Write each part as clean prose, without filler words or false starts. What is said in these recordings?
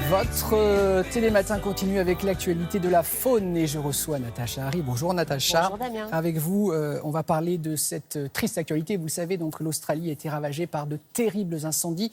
Votre télématin continue avec l'actualité de la faune et je reçois Natacha Harry. Bonjour Natacha. Bonjour Damien. Avec vous, on va parler de cette triste actualité. Vous le savez, donc l'Australie a été ravagée par de terribles incendies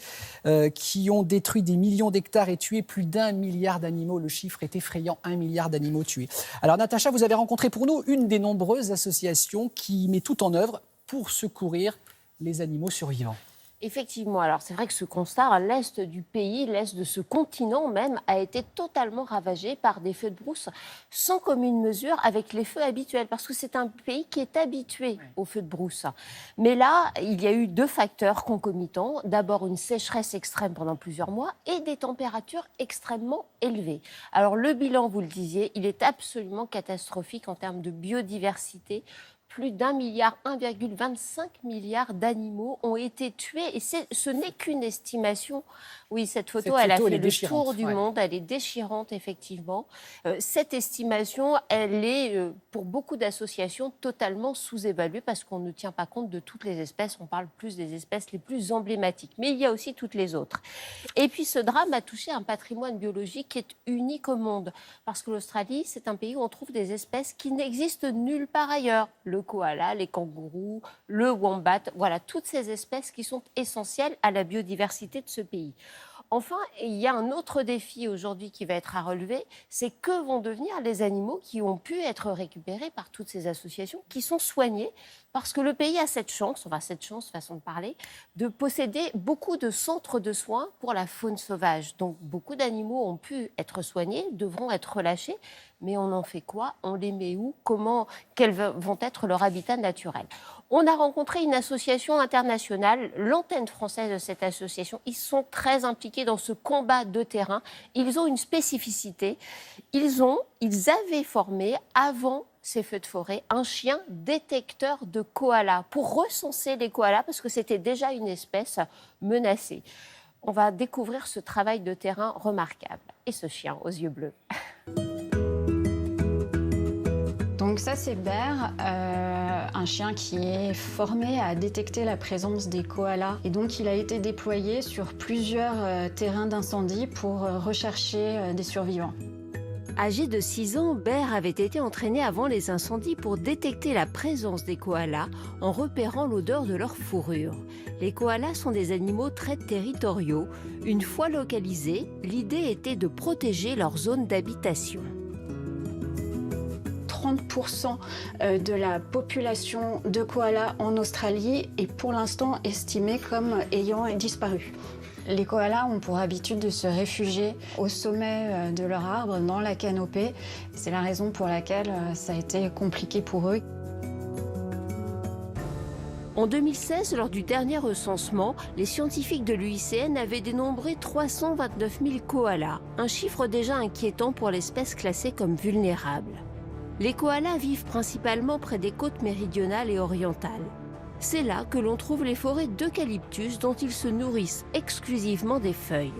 qui ont détruit des millions d'hectares et tué plus d'1 milliard d'animaux. Le chiffre est effrayant, 1 milliard d'animaux tués. Alors Natacha, vous avez rencontré pour nous une des nombreuses associations qui met tout en œuvre pour secourir les animaux survivants. Effectivement, alors c'est vrai que ce constat, l'est du pays, l'est de ce continent même, a été totalement ravagé par des feux de brousse sans commune mesure avec les feux habituels, parce que c'est un pays qui est habitué aux feux de brousse. Mais là, il y a eu deux facteurs concomitants. D'abord, une sécheresse extrême pendant plusieurs mois et des températures extrêmement élevées. Alors le bilan, vous le disiez, il est absolument catastrophique en termes de biodiversité. Plus d'1 milliard, 1,25 milliard d'animaux ont été tués. Et ce n'est qu'une estimation. Oui, cette photo, elle a fait le tour du monde. Elle est déchirante, effectivement. Cette estimation, elle est, pour beaucoup d'associations, totalement sous-évaluée parce qu'on ne tient pas compte de toutes les espèces. On parle plus des espèces les plus emblématiques. Mais il y a aussi toutes les autres. Et puis, ce drame a touché un patrimoine biologique qui est unique au monde. Parce que l'Australie, c'est un pays où on trouve des espèces qui n'existent nulle part ailleurs. Le koala, les kangourous, le wombat, voilà, toutes ces espèces qui sont essentielles à la biodiversité de ce pays. Enfin, il y a un autre défi aujourd'hui qui va être à relever, c'est que vont devenir les animaux qui ont pu être récupérés par toutes ces associations, qui sont soignés, parce que le pays a cette chance, façon de parler, de posséder beaucoup de centres de soins pour la faune sauvage. Donc beaucoup d'animaux ont pu être soignés, devront être relâchés, mais on en fait quoi? On les met où? Comment? Quels vont être leurs habitats naturels? On a rencontré une association internationale, l'antenne française de cette association. Ils sont très impliqués dans ce combat de terrain. Ils ont une spécificité. Ils avaient formé, avant ces feux de forêt, un chien détecteur de koalas pour recenser les koalas, parce que c'était déjà une espèce menacée. On va découvrir ce travail de terrain remarquable. Et ce chien aux yeux bleus. Donc ça, c'est Bear, un chien qui est formé à détecter la présence des koalas. Et donc, il a été déployé sur plusieurs terrains d'incendie pour rechercher des survivants. Âgé de 6 ans, Bear avait été entraîné avant les incendies pour détecter la présence des koalas en repérant l'odeur de leur fourrure. Les koalas sont des animaux très territoriaux. Une fois localisés, l'idée était de protéger leur zone d'habitation. 30% de la population de koalas en Australie est pour l'instant estimée comme ayant disparu. Les koalas ont pour habitude de se réfugier au sommet de leur arbre, dans la canopée. C'est la raison pour laquelle ça a été compliqué pour eux. En 2016, lors du dernier recensement, les scientifiques de l'UICN avaient dénombré 329 000 koalas, un chiffre déjà inquiétant pour l'espèce classée comme vulnérable. Les koalas vivent principalement près des côtes méridionales et orientales. C'est là que l'on trouve les forêts d'eucalyptus dont ils se nourrissent exclusivement des feuilles.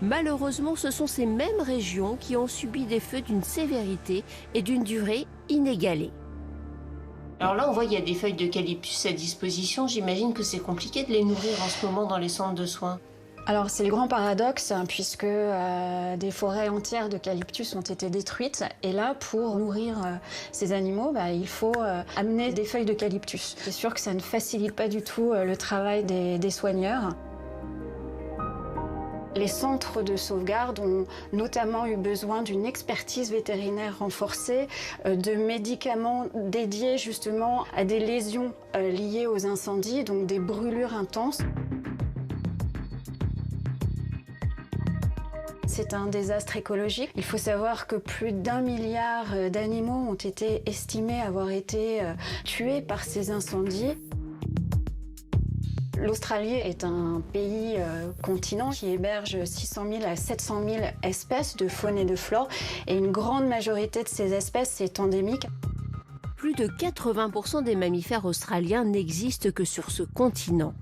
Malheureusement, ce sont ces mêmes régions qui ont subi des feux d'une sévérité et d'une durée inégalée. Alors là, on voit qu'il y a des feuilles d'eucalyptus à disposition. J'imagine que c'est compliqué de les nourrir en ce moment dans les centres de soins. Alors c'est le grand paradoxe, puisque des forêts entières d'eucalyptus ont été détruites. Et là, pour nourrir ces animaux, il faut amener des feuilles d'eucalyptus. C'est sûr que ça ne facilite pas du tout le travail des soigneurs. Les centres de sauvegarde ont notamment eu besoin d'une expertise vétérinaire renforcée, de médicaments dédiés justement à des lésions liées aux incendies, donc des brûlures intenses. C'est un désastre écologique. Il faut savoir que plus d'1 milliard d'animaux ont été estimés avoir été tués par ces incendies. L'Australie est un pays continent qui héberge 600 000 à 700 000 espèces de faune et de flore, et une grande majorité de ces espèces est endémique. Plus de 80% des mammifères australiens n'existent que sur ce continent.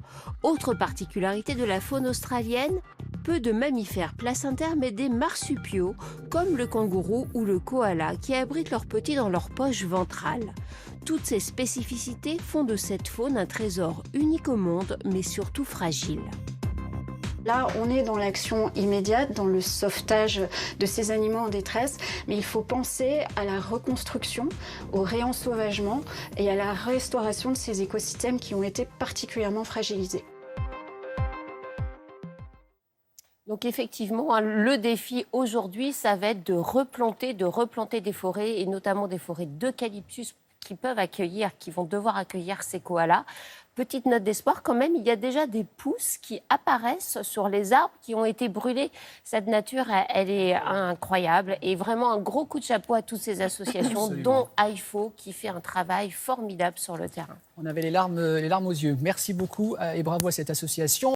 Autre particularité de la faune australienne, peu de mammifères placentaires mais des marsupiaux comme le kangourou ou le koala qui abritent leurs petits dans leur poche ventrale. Toutes ces spécificités font de cette faune un trésor unique au monde mais surtout fragile. Là, on est dans l'action immédiate, dans le sauvetage de ces animaux en détresse, mais il faut penser à la reconstruction, au réensauvagement et à la restauration de ces écosystèmes qui ont été particulièrement fragilisés. Donc effectivement, le défi aujourd'hui, ça va être de replanter des forêts, et notamment des forêts d'eucalyptus qui vont devoir accueillir ces koalas. Petite note d'espoir quand même, il y a déjà des pousses qui apparaissent sur les arbres qui ont été brûlés. Cette nature, elle est incroyable, et vraiment un gros coup de chapeau à toutes ces associations, Absolument. dont AIFO, qui fait un travail formidable sur le terrain. On avait les larmes aux yeux. Merci beaucoup et bravo à cette association.